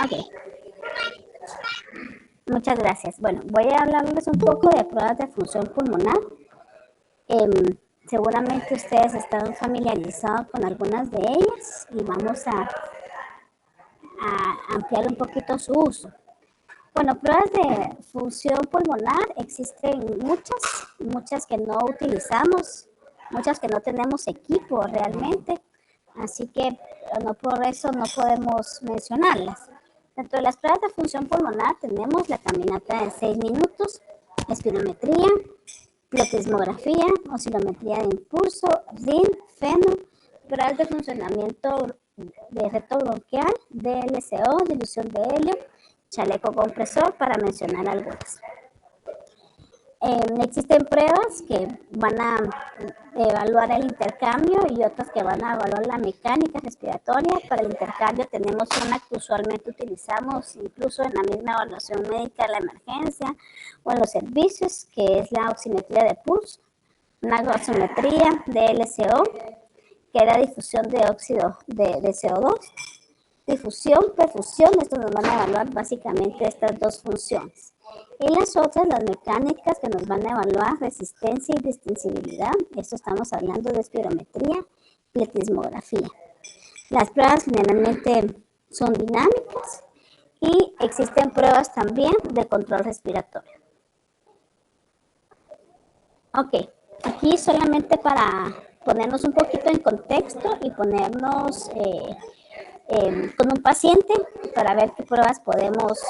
Ok, muchas gracias. Bueno, voy a hablarles un poco de pruebas de función pulmonar. Seguramente ustedes están familiarizados con algunas de ellas y vamos a ampliar un poquito su uso. Bueno, pruebas de función pulmonar existen muchas que no utilizamos, muchas que no tenemos equipo realmente, así que no por eso no podemos mencionarlas. Dentro de las pruebas de función pulmonar tenemos la caminata de 6 minutos, espirometría, pletismografía, oscilometría de impulso, RIN, FENO, pruebas de funcionamiento de efecto bronquial, DLCO, dilución de helio, chaleco compresor, para mencionar algunas. Existen pruebas que van a evaluar el intercambio y otras que van a evaluar la mecánica respiratoria. Para el intercambio tenemos una que usualmente utilizamos incluso en la misma evaluación médica de la emergencia o en los servicios, que es la oximetría de pulso, una gasometría de LCO, que era difusión de óxido de CO2, difusión, perfusión. Esto nos van a evaluar básicamente estas dos funciones. Y las otras, las mecánicas, que nos van a evaluar resistencia y distensibilidad. Esto estamos hablando de espirometría, pletismografía. Las pruebas generalmente son dinámicas y existen pruebas también de control respiratorio. Ok, aquí solamente para ponernos un poquito en contexto y ponernos con un paciente para ver qué pruebas podemos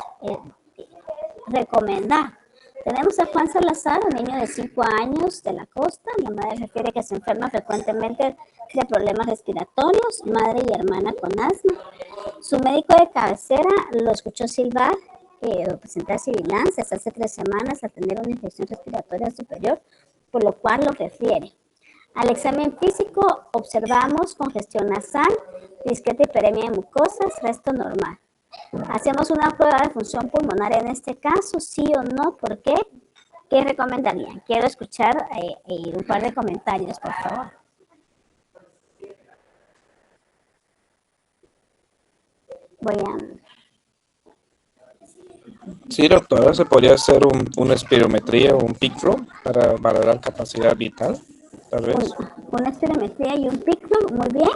recomendar. Tenemos a Juan Salazar, un niño de 5 años de la costa. La madre refiere que se enferma frecuentemente de problemas respiratorios, madre y hermana con asma. Su médico de cabecera lo escuchó silbar o presentar sibilancias hace 3 semanas al tener una infección respiratoria superior, por lo cual lo refiere. Al examen físico observamos congestión nasal, discreta hiperemia de mucosas, resto normal. ¿Hacemos una prueba de función pulmonar en este caso? ¿Sí o no? ¿Por qué? ¿Qué recomendarían? Quiero escuchar un par de comentarios, por favor. Voy a... Sí, doctora, se podría hacer una espirometría o un peak flow para valorar capacidad vital, tal vez. Una espirometría y un peak flow, muy bien.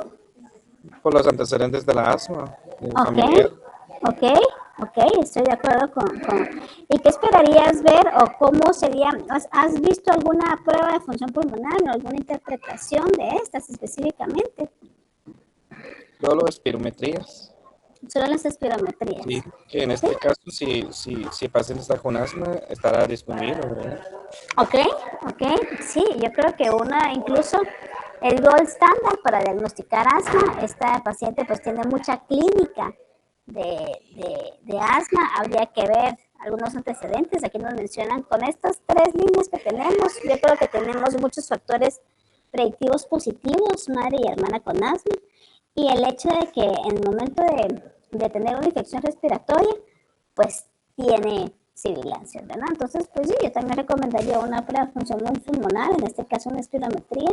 Por los antecedentes de la asma, familiar. Ok, estoy de acuerdo ¿Y qué esperarías ver o cómo sería? ¿Has visto alguna prueba de función pulmonar o alguna interpretación de estas específicamente? Solo espirometrías. Solo las espirometrías. Sí, que en este caso, si el paciente está con asma, estará disponible, ¿verdad? Ok, sí, yo creo que incluso el gold standard para diagnosticar asma, esta paciente pues tiene mucha clínica de asma, habría que ver algunos antecedentes. Aquí nos mencionan con estas 3 líneas que tenemos, yo creo que tenemos muchos factores predictivos positivos, madre y hermana con asma, y el hecho de que en el momento de tener una infección respiratoria, pues tiene sibilancias, ¿verdad? Entonces, pues sí, yo también recomendaría una prueba de función pulmonar, en este caso una espirometría.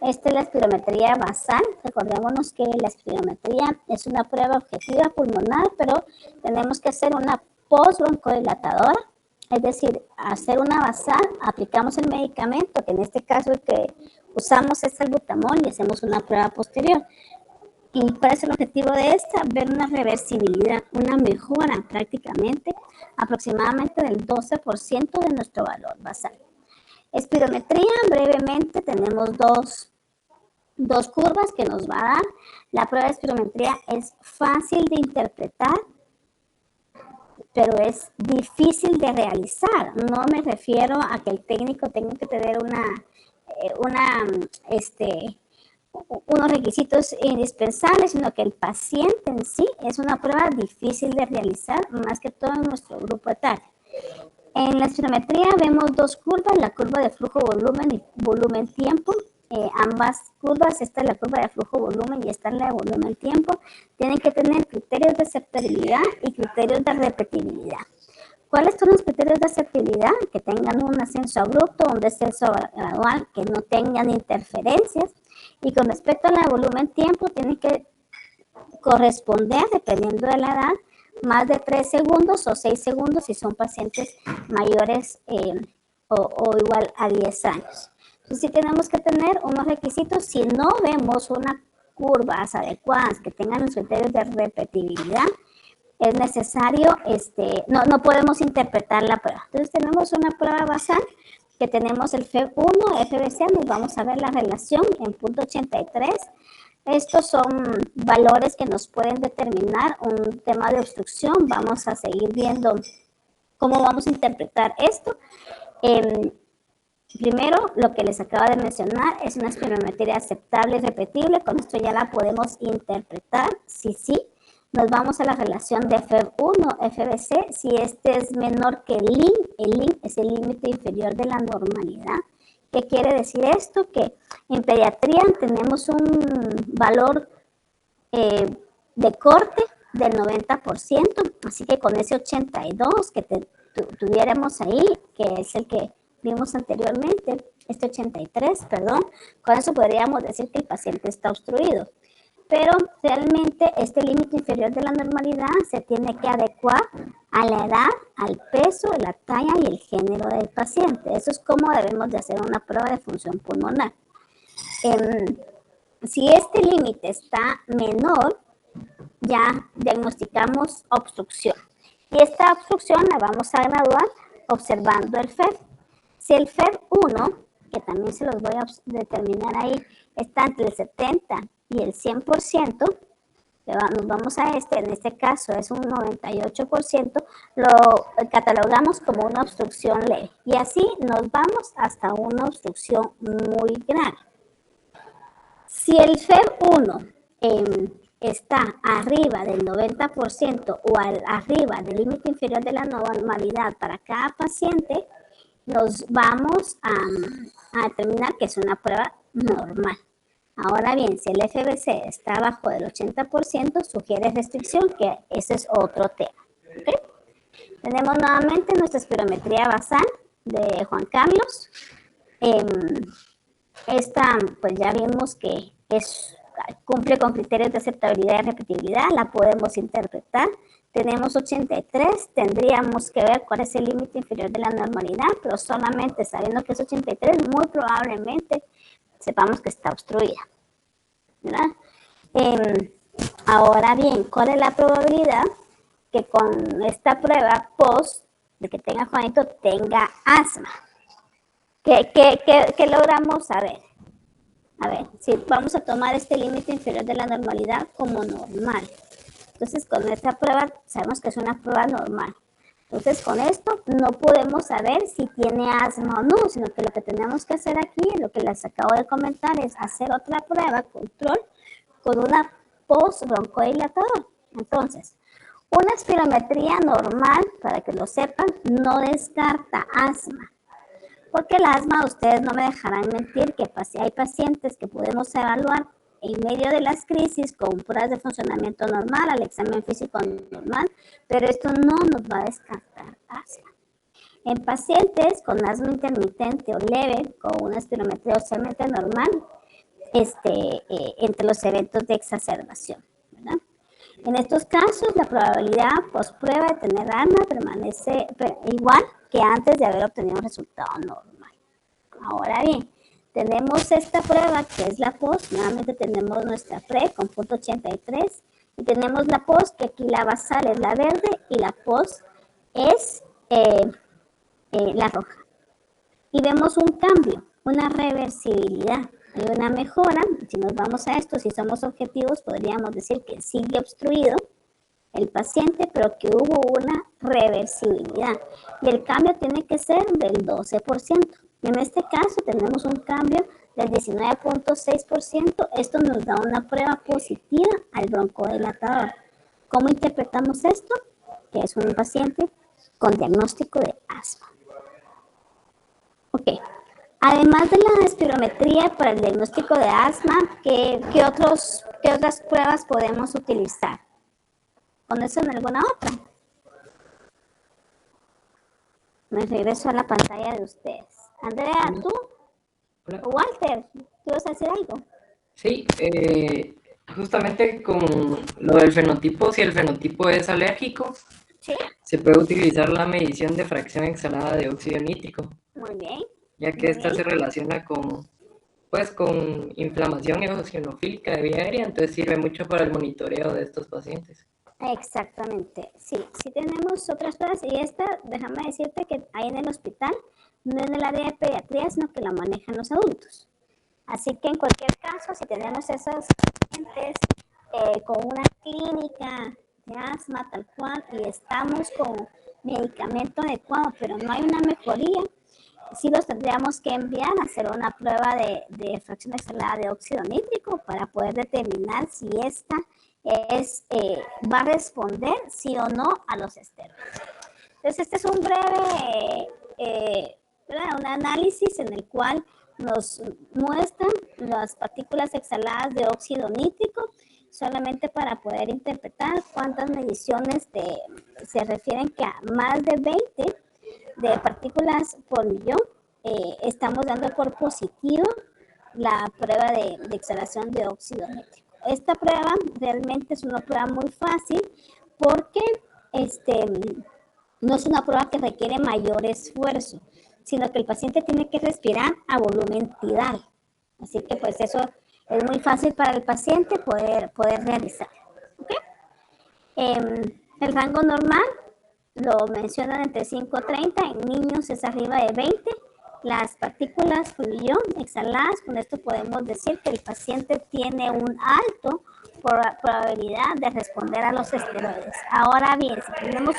La espirometría basal, recordémonos que la espirometría es una prueba objetiva pulmonar, pero tenemos que hacer una postbroncodilatadora, es decir, hacer una basal, aplicamos el medicamento, que en este caso el que usamos es salbutamol, y hacemos una prueba posterior. ¿Y cuál es el objetivo de esta? Ver una reversibilidad, una mejora prácticamente aproximadamente del 12% de nuestro valor basal. Espirometría, brevemente, tenemos dos curvas que nos va a dar. La prueba de espirometría es fácil de interpretar, pero es difícil de realizar. No me refiero a que el técnico tenga que tener unos requisitos indispensables, sino que el paciente en sí es una prueba difícil de realizar, más que todo en nuestro grupo etario. En la espirometría vemos 2 curvas, la curva de flujo-volumen y volumen-tiempo. Ambas curvas, esta es la curva de flujo-volumen y esta es la de volumen-tiempo, tienen que tener criterios de aceptabilidad y criterios de repetibilidad. ¿Cuáles son los criterios de aceptabilidad? Que tengan un ascenso abrupto, un descenso gradual, que no tengan interferencias. Y con respecto a la volumen-tiempo, tiene que corresponder, dependiendo de la edad, más de 3 segundos o 6 segundos si son pacientes mayores o igual a 10 años. Entonces sí tenemos que tener unos requisitos. Si no vemos unas curvas adecuadas que tengan los criterios de repetibilidad, es necesario, no podemos interpretar la prueba. Entonces tenemos una prueba basal que tenemos el FEV1, FBC, nos vamos a ver la relación en punto 83. Estos son valores que nos pueden determinar un tema de obstrucción. Vamos a seguir viendo cómo vamos a interpretar esto. Primero, lo que les acabo de mencionar es una espirometría aceptable y repetible. Con esto ya la podemos interpretar. Sí. Nos vamos a la relación de FEV1, FBC. Si este es menor que el LIN es el límite inferior de la normalidad. ¿Qué quiere decir esto? Que en pediatría tenemos un valor de corte del 90%, así que con ese 82 que tuviéramos ahí, que es el que vimos anteriormente, este 83, perdón, con eso podríamos decir que el paciente está obstruido. Pero realmente este límite inferior de la normalidad se tiene que adecuar a la edad, al peso, la talla y el género del paciente. Eso es como debemos de hacer una prueba de función pulmonar. Si este límite está menor, ya diagnosticamos obstrucción. Y esta obstrucción la vamos a graduar observando el FEV. Si el FEV1, que también se los voy a determinar ahí, está entre el 70 y el 100%, nos vamos a en este caso es un 98%, lo catalogamos como una obstrucción leve. Y así nos vamos hasta una obstrucción muy grave. Si el FEV1 está arriba del 90% o arriba del límite inferior de la normalidad para cada paciente, nos vamos a determinar que es una prueba normal. Ahora bien, si el FBC está abajo del 80%, sugiere restricción, que ese es otro tema. ¿Okay? Tenemos nuevamente nuestra espirometría basal de Juan Carlos. Esta, pues ya vimos que cumple con criterios de aceptabilidad y repetibilidad, la podemos interpretar. Tenemos 83, tendríamos que ver cuál es el límite inferior de la normalidad, pero solamente sabiendo que es 83, muy probablemente sepamos que está obstruida, ¿verdad? Ahora bien, ¿cuál es la probabilidad que con esta prueba post de que tenga Juanito tenga asma? ¿Qué logramos saber? A ver, si vamos a tomar este límite inferior de la normalidad como normal. Entonces, con esta prueba sabemos que es una prueba normal. Entonces, con esto no podemos saber si tiene asma o no, sino que lo que tenemos que hacer aquí, lo que les acabo de comentar, es hacer otra prueba, control, con una post-broncodilatador. Entonces, una espirometría normal, para que lo sepan, no descarta asma. Porque el asma, ustedes no me dejarán mentir que hay pacientes que podemos evaluar en medio de las crisis con pruebas de funcionamiento normal, al examen físico normal, pero esto no nos va a descartar asma. En pacientes con asma intermitente o leve, con una espirometría usualmente normal, entre los eventos de exacerbación, ¿verdad? En estos casos, la probabilidad post-prueba de tener asma permanece igual que antes de haber obtenido un resultado normal. Ahora bien, tenemos esta prueba que es la post, nuevamente tenemos nuestra pre con punto 83 y tenemos la post, que aquí la basal es la verde y la post es la roja. Y vemos un cambio, una reversibilidad. Hay una mejora. Si nos vamos a esto, si somos objetivos, podríamos decir que sigue obstruido el paciente, pero que hubo una reversibilidad. Y el cambio tiene que ser del 12%. En este caso tenemos un cambio del 19.6%. Esto nos da una prueba positiva al broncodilatador. ¿Cómo interpretamos esto? Que es un paciente con diagnóstico de asma. Ok. Además de la espirometría para el diagnóstico de asma, ¿qué otras pruebas podemos utilizar? ¿Ponerse en alguna otra? Me regreso a la pantalla de ustedes. Andrea, ¿tú? Hola. O Walter, ¿tú vas a decir algo? Sí, Justamente con lo del fenotipo, si el fenotipo es alérgico, ¿Sí? se puede utilizar la medición de fracción exhalada de óxido nítrico, Muy bien, ya que muy esta bien. se relaciona con, pues, con inflamación eosinofílica de vía aérea, entonces sirve mucho para el monitoreo de estos pacientes. Exactamente, sí, sí tenemos otras pruebas y esta, déjame decirte que ahí en el hospital, no en el área de pediatría, sino que la manejan los adultos. Así que en cualquier caso, si tenemos esos pacientes con una clínica de asma tal cual y estamos con medicamento adecuado, pero no hay una mejoría, sí los tendríamos que enviar a hacer una prueba de fracción exhalada de óxido nítrico para poder determinar si esta va a responder sí o no a los esteroides. Entonces, este es un breve un análisis en el cual nos muestran las partículas exhaladas de óxido nítrico, solamente para poder interpretar cuántas mediciones se refieren que a más de 20 de partículas por millón estamos dando por positivo la prueba de exhalación de óxido nítrico. Esta prueba realmente es una prueba muy fácil porque no es una prueba que requiere mayor esfuerzo, sino que el paciente tiene que respirar a volumen tidal. Así que pues eso es muy fácil para el paciente poder realizar. ¿Okay? El rango normal lo mencionan entre 5 y 30, en niños es arriba de 20. Las partículas por millón exhaladas, con esto podemos decir que el paciente tiene un alto probabilidad de responder a los esteroides. Ahora bien, si tenemos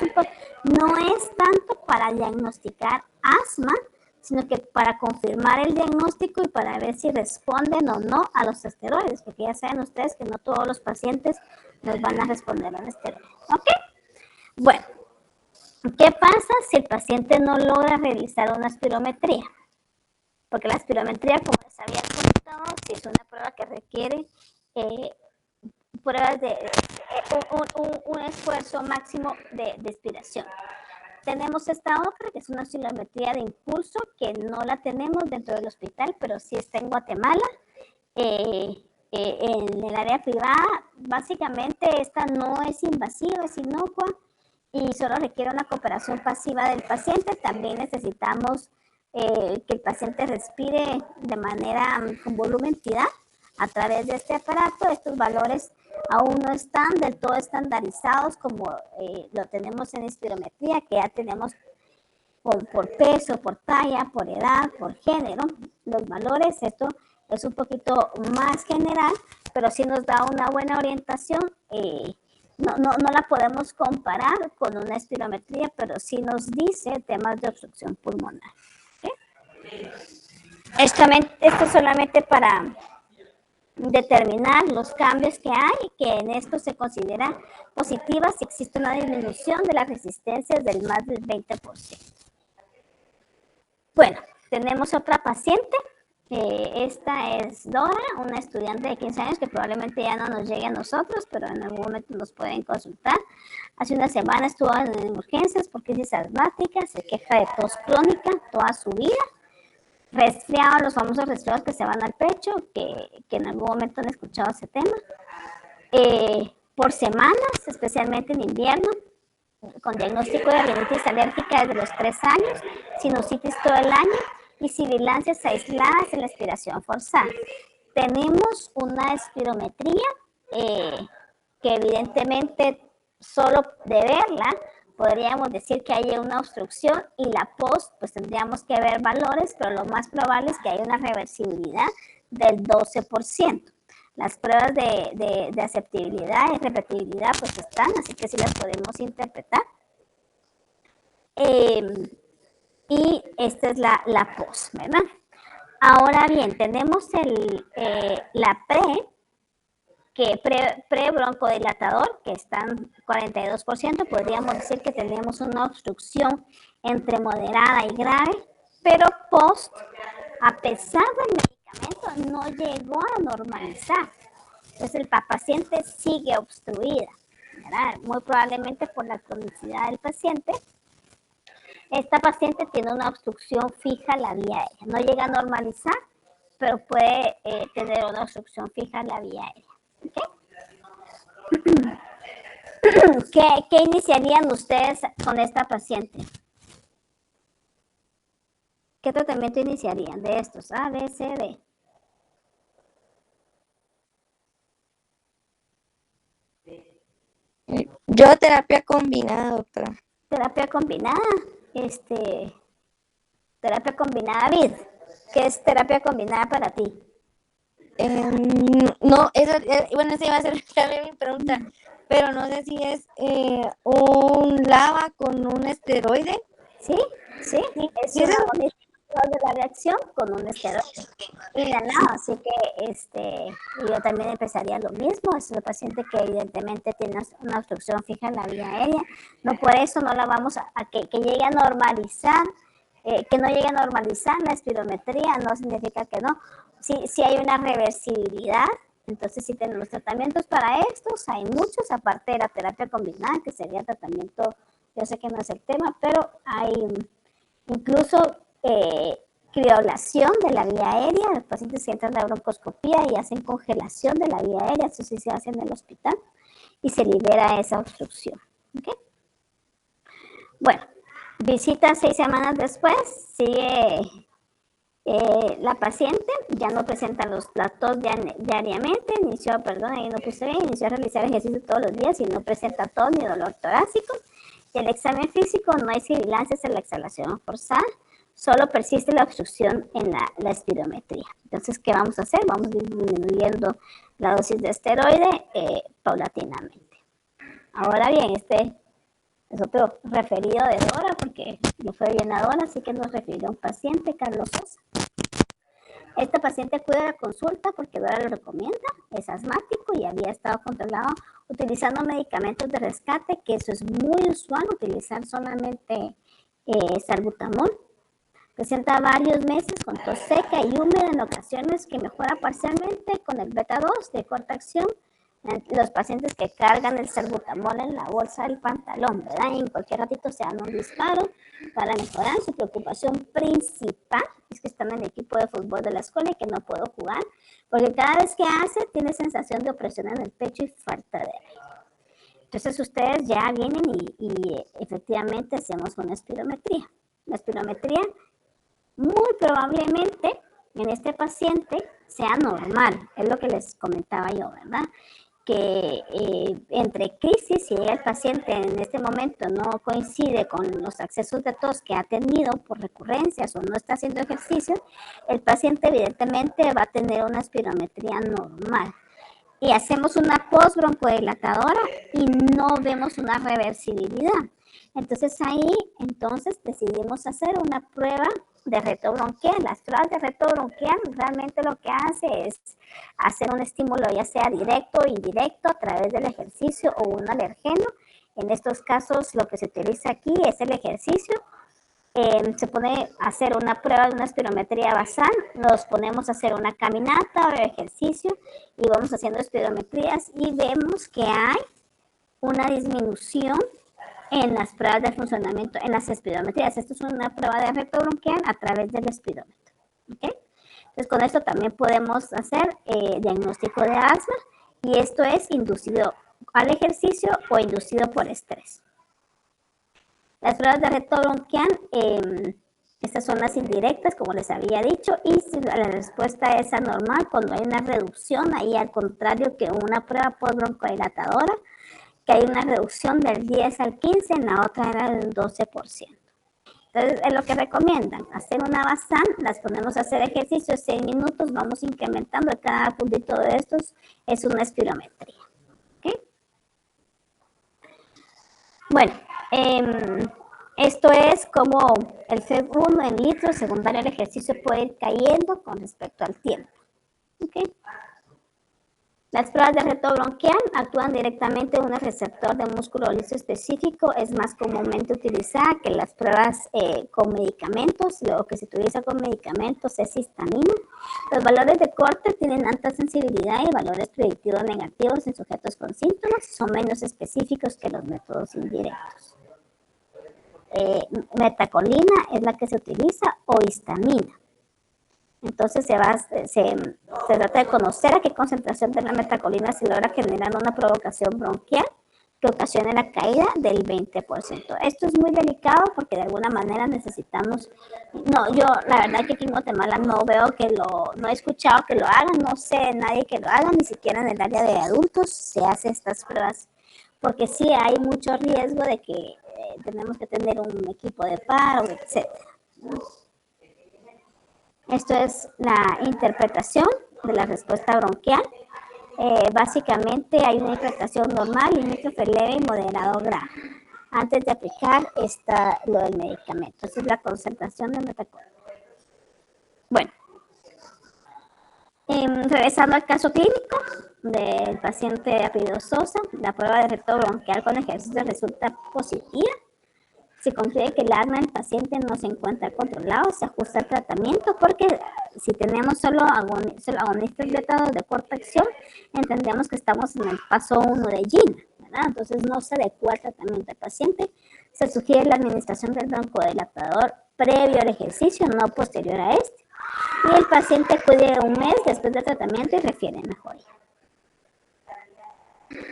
no es tanto para diagnosticar asma, sino que para confirmar el diagnóstico y para ver si responden o no a los esteroides, porque ya saben ustedes que no todos los pacientes nos van a responder a los esteroides. ¿Ok? Bueno, ¿qué pasa si el paciente no logra realizar una espirometría? Porque la espirometría, como les había comentado, sí es una prueba que requiere pruebas de un esfuerzo máximo de expiración. Tenemos esta otra, que es una espirometría de impulso, que no la tenemos dentro del hospital, pero sí está en Guatemala. En el área privada, básicamente esta no es invasiva, es inocua y solo requiere una cooperación pasiva del paciente. También necesitamos que el paciente respire de manera con volumetría a través de este aparato. Estos valores aún no están del todo estandarizados como lo tenemos en espirometría, que ya tenemos por peso, por talla, por edad, por género, los valores. Esto es un poquito más general, pero sí nos da una buena orientación. No la podemos comparar con una espirometría, pero sí nos dice temas de obstrucción pulmonar. ¿Okay? Esto es solamente para determinar los cambios que hay, que en esto se considera positiva si existe una disminución de las resistencias del más del 20%. Bueno, tenemos otra paciente. Esta es Dora, una estudiante de 15 años que probablemente ya no nos llegue a nosotros, pero en algún momento nos pueden consultar. Hace una semana estuvo en urgencias por crisis asmática, se queja de tos crónica toda su vida. Resfriado, los famosos resfriados que se van al pecho, que en algún momento han escuchado ese tema. Por semanas, especialmente en invierno, con diagnóstico de rinitis alérgica desde los 3 años, sinusitis todo el año y sibilancias aisladas en la expiración forzada. Tenemos una espirometría que evidentemente solo de verla podríamos decir que hay una obstrucción, y la post pues tendríamos que ver valores, pero lo más probable es que haya una reversibilidad del 12%. Las pruebas de aceptabilidad y repetibilidad pues están, así que sí las podemos interpretar. Y esta es la post, ¿verdad? Ahora bien, tenemos la pre-broncodilatador, que está en 42%. Podríamos decir que tenemos una obstrucción entre moderada y grave, pero post, a pesar del medicamento, no llegó a normalizar. Entonces el paciente sigue obstruida, ¿verdad? Muy probablemente por la cronicidad del paciente. Esta paciente tiene una obstrucción fija en la vía aérea. No llega a normalizar, pero puede tener una obstrucción fija en la vía aérea. ¿Okay? ¿Qué iniciarían ustedes con esta paciente? ¿Qué tratamiento iniciarían de estos? A, B, C, D. Yo terapia combinada, doctora. Terapia combinada. Terapia combinada, Vid. ¿Qué es terapia combinada para ti? No, bueno, esa iba a ser también mi pregunta, pero no sé si es un lava con un esteroide. Sí, sí, es ¿Sí es una eso? modificación de la reacción con un esteroide. Y ganado, así que yo también empezaría lo mismo. Es una paciente que evidentemente tiene una obstrucción fija en la vía aérea. No por eso no la vamos a que llegue a normalizar. Que no llegue a normalizar la espirometría no significa que no. Si hay una reversibilidad, entonces sí tenemos tratamientos para estos. Hay muchos, aparte de la terapia combinada, que sería tratamiento, yo sé que no es el tema, pero hay incluso criolación de la vía aérea. Los pacientes que entran a la broncoscopía y hacen congelación de la vía aérea, eso sí se hace en el hospital y se libera esa obstrucción. ¿Okay? Bueno, visita 6 semanas después, sigue la paciente, ya no presenta los platos diariamente, inició a realizar ejercicio todos los días y no presenta tos ni dolor torácico. Y el examen físico, no hay sibilancias en la exhalación forzada, solo persiste la obstrucción en la espirometría. Entonces, ¿qué vamos a hacer? Vamos a ir disminuyendo la dosis de esteroide paulatinamente. Ahora bien, este es otro referido de Dora, porque yo fui bien a Dora, así que nos refirió a un paciente, Carlos Sosa. Esta paciente acude a la consulta porque Dora lo recomienda, es asmático y había estado controlado utilizando medicamentos de rescate, que eso es muy usual, utilizar solamente salbutamol. Presenta varios meses con tos seca y húmeda en ocasiones, que mejora parcialmente con el beta 2 de corta acción. Los pacientes que cargan el salbutamol en la bolsa del pantalón, ¿verdad? Y en cualquier ratito se dan un disparo para mejorar. Su preocupación principal es que están en el equipo de fútbol de la escuela y que no puedo jugar, porque cada vez que hace tiene sensación de opresión en el pecho y falta de aire. Entonces ustedes ya vienen y efectivamente hacemos una espirometría. La espirometría muy probablemente en este paciente sea normal, es lo que les comentaba yo, ¿verdad? Que entre crisis, si el paciente en este momento no coincide con los accesos de tos que ha tenido por recurrencias o no está haciendo ejercicio, el paciente evidentemente va a tener una espirometría normal. Y hacemos una postbroncodilatadora y no vemos una reversibilidad. Entonces ahí, decidimos hacer una prueba de retrobronquial. Las pruebas de retrobronquial realmente lo que hace es hacer un estímulo ya sea directo o indirecto a través del ejercicio o un alergeno. En estos casos lo que se utiliza aquí es el ejercicio. Se pone a hacer una prueba de una espirometría basal, nos ponemos a hacer una caminata o ejercicio y vamos haciendo espirometrías y vemos que hay una disminución en las pruebas de funcionamiento, en las espirometrías. Esto es una prueba de retrobronquial a través del espirómetro. ¿Okay? Entonces, con esto también podemos hacer diagnóstico de asma, y esto es inducido al ejercicio o inducido por estrés. Las pruebas de retrobronquial, estas son las indirectas, como les había dicho, y si la respuesta es anormal, cuando hay una reducción, ahí al contrario que una prueba postbroncodilatadora, que hay una reducción del 10 al 15, en la otra era del 12%. Entonces, es lo que recomiendan, hacer una basal, las ponemos a hacer ejercicio 6 minutos, vamos incrementando, cada puntito de estos es una espirometría. ¿Okay? Bueno, esto es como el FEV1 en litros secundario al ejercicio puede ir cayendo con respecto al tiempo. ¿Okay? Las pruebas de retrobronquial actúan directamente en un receptor de músculo liso específico, es más comúnmente utilizada que las pruebas con medicamentos. Lo que se utiliza con medicamentos es histamina. Los valores de corte tienen alta sensibilidad y valores predictivos negativos en sujetos con síntomas, son menos específicos que los métodos indirectos. Metacolina es la que se utiliza, o histamina. Entonces se trata de conocer a qué concentración de la metacolina se logra generar una provocación bronquial que ocasione la caída del 20%. Esto es muy delicado porque de alguna manera necesitamos, no, yo la verdad que aquí en Guatemala no veo no he escuchado que lo hagan, no sé de nadie que lo haga, ni siquiera en el área de adultos se hacen estas pruebas, porque sí hay mucho riesgo de que tenemos que tener un equipo de paro, etc. Esto es la interpretación de la respuesta bronquial. Básicamente hay una interpretación normal, limítrofe leve y moderado grave. Antes de aplicar está lo del medicamento. Esa es la concentración de metacolina. Bueno, regresando al caso clínico del paciente apellido Sosa, la prueba de reto bronquial con ejercicio resulta positiva. Se concluye que el asma del paciente no se encuentra controlado, se ajusta el tratamiento porque si tenemos solo agonistas beta de corta acción, entendemos que estamos en el paso 1 de GINA, ¿verdad? Entonces no se adecua el tratamiento al paciente. Se sugiere la administración del broncodilatador previo al ejercicio, no posterior a este. Y el paciente acude un mes después del tratamiento y refiere mejoría.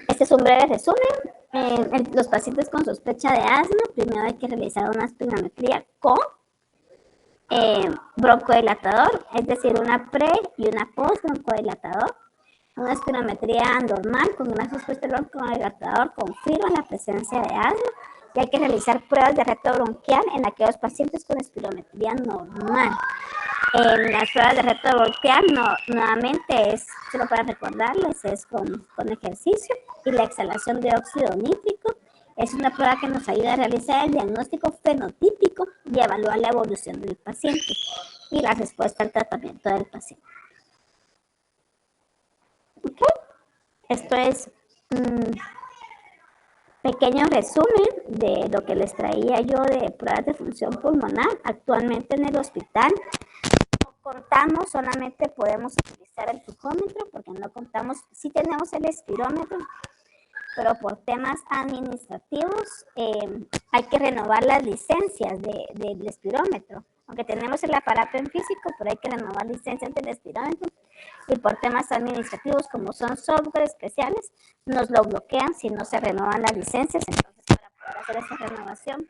Este es un breve resumen. Los pacientes con sospecha de asma, primero hay que realizar una espirometría con broncodilatador, es decir, una pre y una post broncodilatador. Una espirometría normal con una sospecha de broncodilatador confirma la presencia de asma y hay que realizar pruebas de reto bronquial en aquellos pacientes con espirometría normal. En las pruebas de reto bronquial, nuevamente es, solo para recordarles, es con ejercicio, y la exhalación de óxido nítrico es una prueba que nos ayuda a realizar el diagnóstico fenotípico y evaluar la evolución del paciente y la respuesta al tratamiento del paciente. ¿Ok? Esto es un pequeño resumen de lo que les traía yo de pruebas de función pulmonar. Actualmente en el hospital contamos, solamente podemos utilizar el flujómetro porque no contamos, sí tenemos el espirómetro, pero por temas administrativos hay que renovar las licencias del espirómetro. Aunque tenemos el aparato en físico, pero hay que renovar licencias del espirómetro y por temas administrativos, como son software especiales, nos lo bloquean si no se renuevan las licencias. Entonces, para poder hacer esa renovación,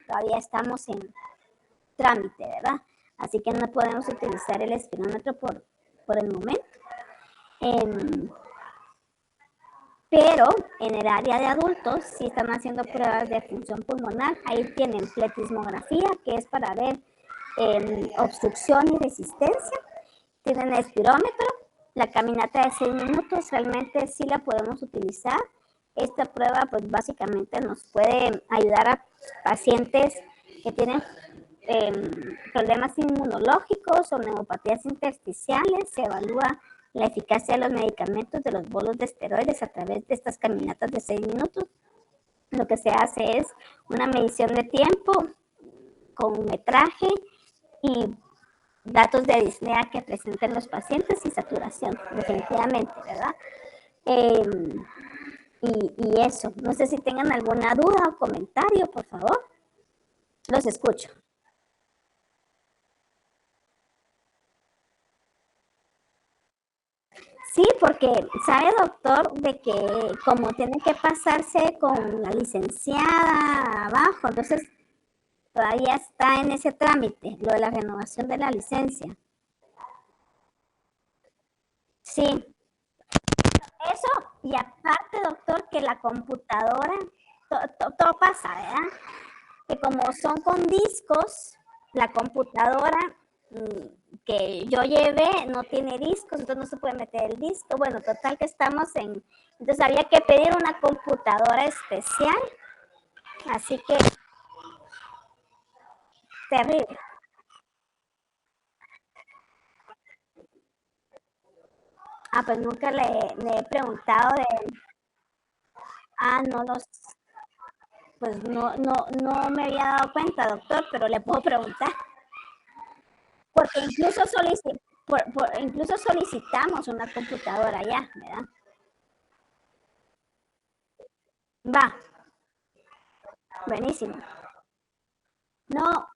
todavía estamos en trámite, ¿verdad? Así que no podemos utilizar el espirómetro por el momento. Pero en el área de adultos sí están haciendo pruebas de función pulmonar. Ahí tienen pletismografía, que es para ver obstrucción y resistencia. Tienen espirómetro. La caminata de 6 minutos realmente sí la podemos utilizar. Esta prueba pues básicamente nos puede ayudar a pacientes que tienen problemas inmunológicos o neumopatías intersticiales. Se evalúa la eficacia de los medicamentos de los bolos de esteroides a través de estas caminatas de 6 minutos. Lo que se hace es una medición de tiempo con metraje y datos de disnea que presenten los pacientes y saturación, definitivamente, ¿verdad? Y eso, no sé si tengan alguna duda o comentario, por favor. Los escucho. Sí, porque sabe, doctor, de que como tiene que pasarse con la licenciada abajo, entonces todavía está en ese trámite, lo de la renovación de la licencia. Sí, eso, y aparte, doctor, que la computadora, todo pasa, ¿verdad? Que como son con discos, la computadora que yo llevé no tiene discos, entonces no se puede meter el disco. Bueno, total que estamos entonces había que pedir una computadora especial, así que terrible. Pues nunca le he preguntado no pues no me había dado cuenta, doctor, pero le puedo preguntar. Porque incluso solicitamos una computadora ya, ¿verdad? Va, buenísimo. No,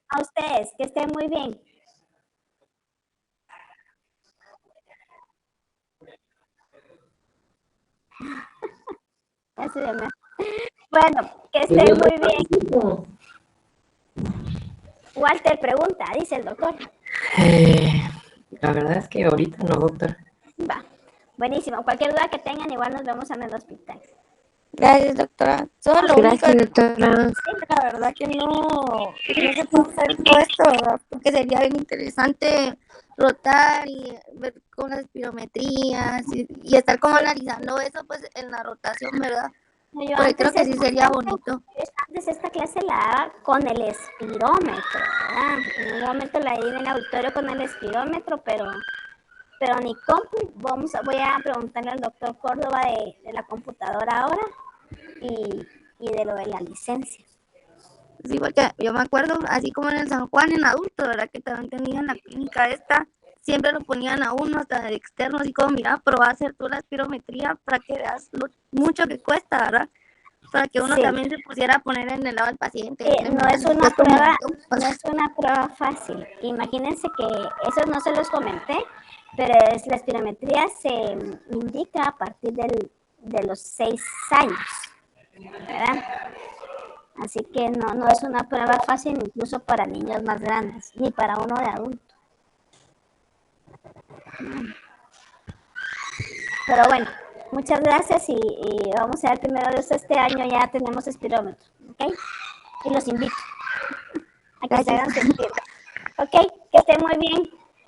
a ustedes, que estén muy bien. Así de mal. Bueno, que esté muy bien. Walter pregunta, dice el doctor. La verdad es que ahorita no, doctor. Va, buenísimo. Cualquier duda que tengan, igual nos vemos en el hospital. Gracias, doctora. Solo lo único, Gracias, doctora. la verdad que no se puede hacer todo esto, ¿verdad? Porque sería bien interesante rotar y ver con las espirometrías y estar como analizando eso pues en la rotación, ¿verdad? No, yo Porque creo antes que sí sería bonito. Antes esta clase la daba con el espirómetro, ¿verdad? En un momento la di en el auditorio con el espirómetro, pero ni compu. Voy a preguntarle al doctor Córdoba de la computadora ahora y de lo de la licencia. Sí, porque yo me acuerdo, así como en el San Juan en adulto, ¿verdad? Que también tenían la clínica esta, siempre lo ponían a uno hasta de externo, así como, mira, probá a hacer tú la espirometría para que veas lo mucho que cuesta, ¿verdad? Para que uno Sí. también se pusiera a poner en el lado del paciente. No es una prueba, no es una prueba fácil. Imagínense que eso no se los comenté, pero la espirometría se indica a partir de los 6 años, ¿verdad? Así que no es una prueba fácil incluso para niños más grandes, ni para uno de adulto. Pero bueno, muchas gracias y vamos a ver primero de este año ya tenemos espirómetro, ¿ok? Y los invito a que se hagan sentir. Ok, que estén muy bien.